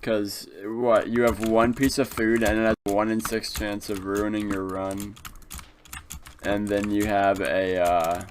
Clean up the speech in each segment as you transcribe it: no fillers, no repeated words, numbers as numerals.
Because, what, you have one piece of food and it has 1 in 6 chance of ruining your run. And then you have a,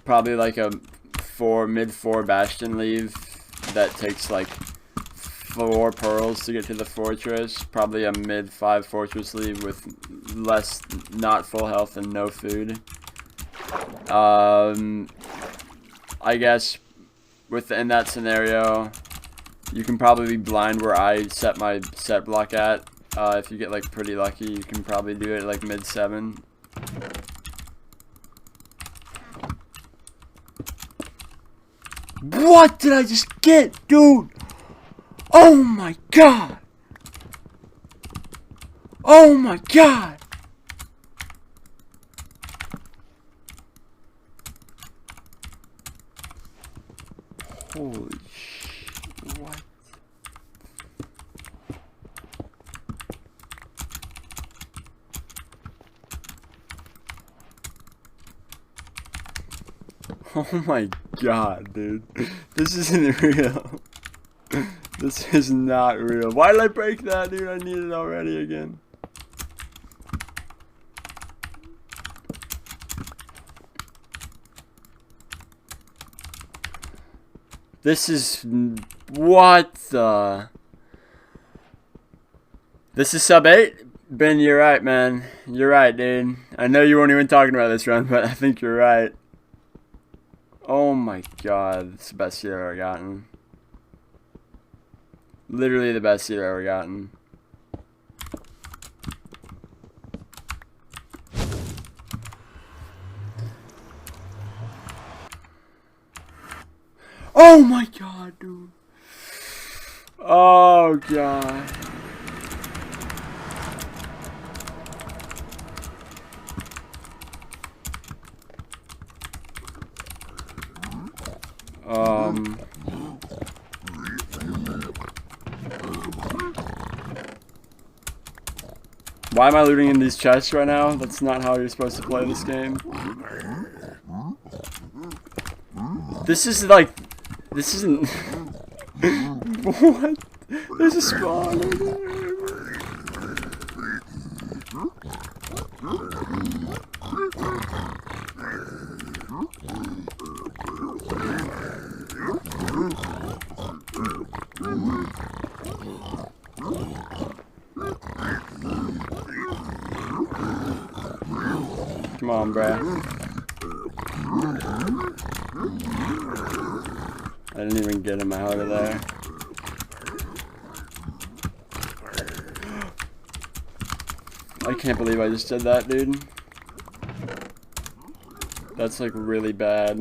probably like a mid-4 bastion leave that takes like 4 pearls to get to the fortress. Probably a mid-5 fortress leave with less, not full health and no food. I guess within that scenario, you can probably be blind where I set my set block at. If you get like pretty lucky, you can probably do it like mid-7. What did I just get, dude? Oh my god! Oh my god! Holy shit, what? Oh my god, dude. This isn't real. This is not real. Why did I break that, dude? I need it already again. This is... What the... This is sub 8? Ben, you're right, man. You're right, dude. I know you weren't even talking about this run, but I think you're right. Oh my god. It's the best seed I've ever gotten. Literally the best seed I've ever gotten. Oh my god, dude. Oh god. Why am I looting in these chests right now? That's not how you're supposed to play this game. This is like... This isn't... What? There's a spawn over there. Come on, bruh. I didn't even get him out of there. I can't believe I just did that, dude. That's like really bad.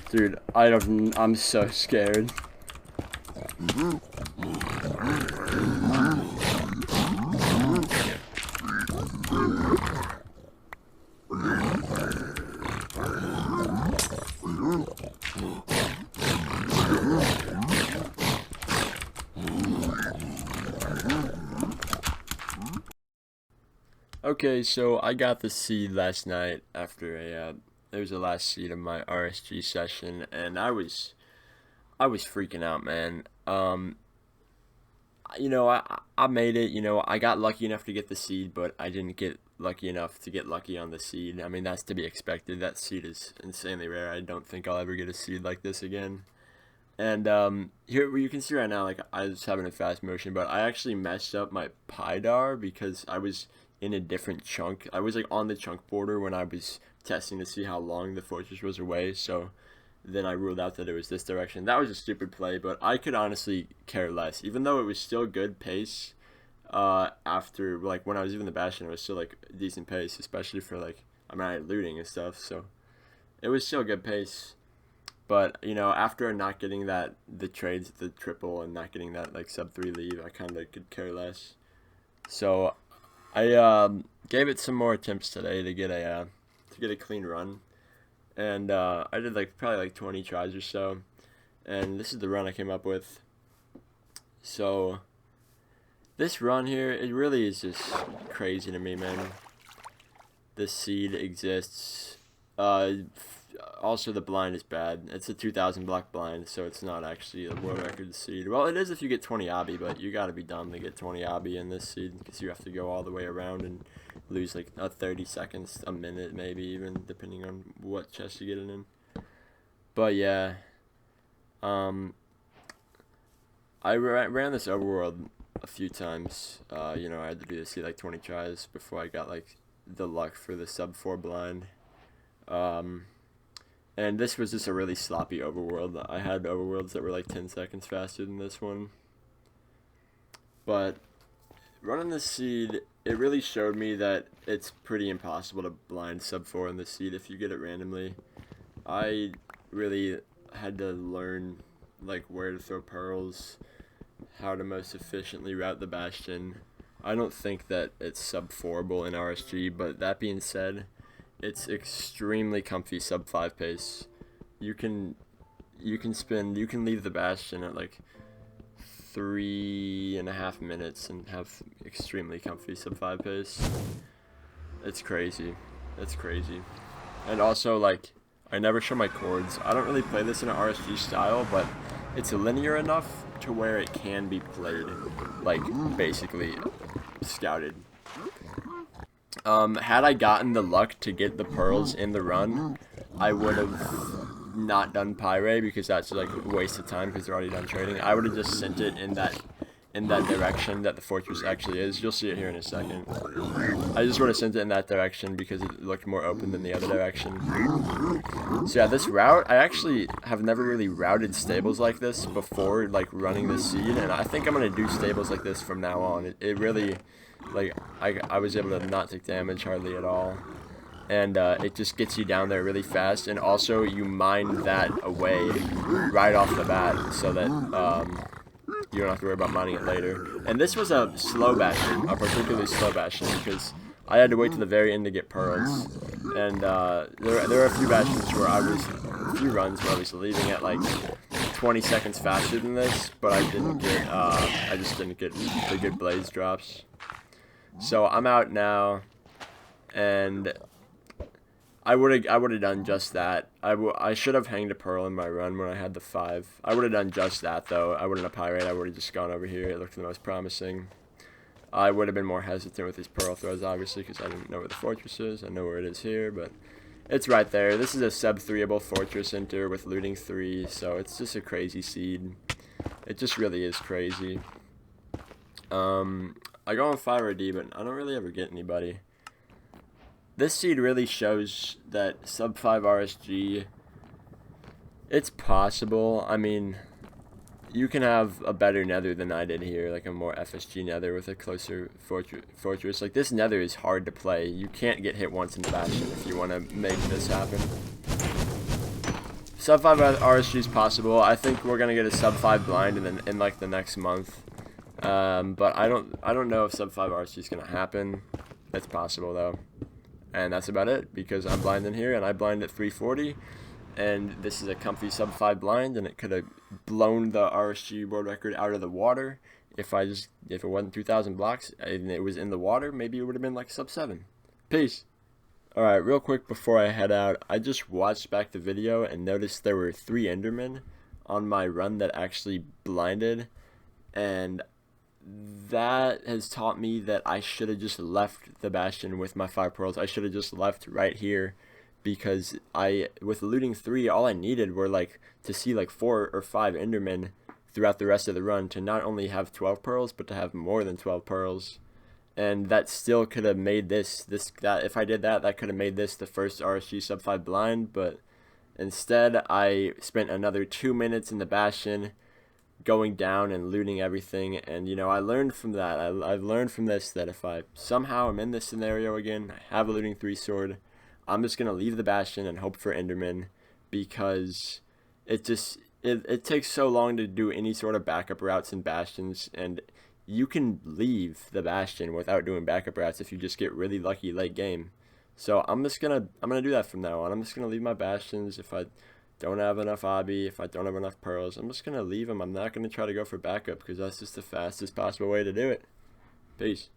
Dude, I'm so scared. Okay, so I got the seed last night after a it was the last seed of my RSG session, and I was freaking out, man. You know, I made it. You know, I got lucky enough to get the seed, but I didn't get lucky enough to get lucky on the seed. I mean, that's to be expected. That seed is insanely rare. I don't think I'll ever get a seed like this again. And here you can see right now, like I was having a fast motion, but I actually messed up my PIDAR because I was in a different chunk. I was like on the chunk border when I was testing to see how long the fortress was away. So then I ruled out that it was this direction. That was a stupid play, but I could honestly care less. Even though it was still good pace, after like when I was even the Bastion, it was still like decent pace, especially for like I had looting and stuff. So it was still good pace. But, you know, after not getting the trades, the triple, and not getting that, like, sub-3 leave, I kind of could care less. So, I gave it some more attempts today to get a clean run. And I did, like, probably, like, 20 tries or so. And this is the run I came up with. So, This run here, it really is just crazy to me, man. This seed exists. Also, the blind is bad. It's a 2,000 block blind, so it's not actually a world record seed. Well, it is if you get 20 obby, but you gotta be dumb to get 20 obby in this seed, because you have to go all the way around and lose like 30 seconds, a minute maybe even, depending on what chest you get it in. But yeah, I ran this overworld a few times. You know, I had to do this like 20 tries before I got like the luck for the sub 4 blind. And this was just a really sloppy overworld. I had overworlds that were like 10 seconds faster than this one. But running this seed, it really showed me that it's pretty impossible to blind sub 4 in this seed if you get it randomly. I really had to learn like where to throw pearls, how to most efficiently route the bastion. I don't think that it's sub 4able in RSG, but that being said, it's extremely comfy sub 5 pace. You can leave the bastion at like 3.5 minutes and have extremely comfy sub 5 pace. It's crazy. It's crazy. And also, like, I never show my chords. I don't really play this in an RSG style, but it's linear enough to where it can be played, like, basically scouted. Had I gotten the luck to get the pearls in the run, I would have not done Pyre, because that's like a waste of time because they're already done trading. I would have just sent it in that direction that the fortress actually is. You'll see it here in a second. I just would have sent it in that direction because it looked more open than the other direction. So yeah, this route, I actually have never really routed stables like this before, like running this seed, and I think I'm going to do stables like this from now on. It really, like, I was able to not take damage hardly at all. And it just gets you down there really fast, and also you mine that away right off the bat so that you don't have to worry about mining it later. And this was a slow bastion, a particularly slow bastion, because I had to wait to the very end to get pearls. And there were a few bastions where a few runs where I was leaving at like 20 seconds faster than this, but I just didn't get the good blaze drops. So I'm out now, and I would have done just that. I should have hanged a pearl in my run when I had the 5. I would have done just that though. I wouldn't have pyrate. I would have just gone over here. It looked the most promising. I would have been more hesitant with these pearl throws, obviously, because I didn't know where the fortress is. I know where it is here, but it's right there. This is a sub 3able fortress enter with looting 3, so it's just a crazy seed. It just really is crazy. I go on 5RD, but I don't really ever get anybody. This seed really shows that sub 5 RSG, it's possible. I mean, you can have a better nether than I did here, like a more FSG nether with a closer fortress. Like, this nether is hard to play. You can't get hit once in the bastion if you want to make this happen. Sub 5 RSG is possible. I think we're gonna get a sub 5 blind in like the next month. But I don't know if sub 5 RSG is gonna happen. It's possible though. And that's about it, because I'm blind in here, and I blind at 340, and this is a comfy sub 5 blind, and it could have blown the RSG world record out of the water if it wasn't 2,000 blocks and it was in the water. Maybe it would have been like sub 7. Peace. Alright, real quick before I head out, I just watched back the video and noticed there were 3 Endermen on my run that actually blinded, and that has taught me that I should have just left the bastion with my 5 pearls. I should have just left right here, because with looting 3, all I needed were like to see like 4 or 5 Endermen throughout the rest of the run to not only have 12 pearls, but to have more than 12 pearls. And that still could have made that if I did that could have made this the first RSG sub 5 blind, but instead I spent another 2 minutes in the bastion going down and looting everything. And you know, I learned from that. I've learned from this that if I somehow am in this scenario again, I have a looting 3 sword, I'm just gonna leave the bastion and hope for Enderman, because it takes so long to do any sort of backup routes in bastions, and you can leave the bastion without doing backup routes if you just get really lucky late game. So I'm gonna do that from now on. I'm just gonna leave my bastions. If I don't have enough obby, if I don't have enough pearls, I'm just gonna leave them. I'm not gonna try to go for backup, because that's just the fastest possible way to do it. Peace.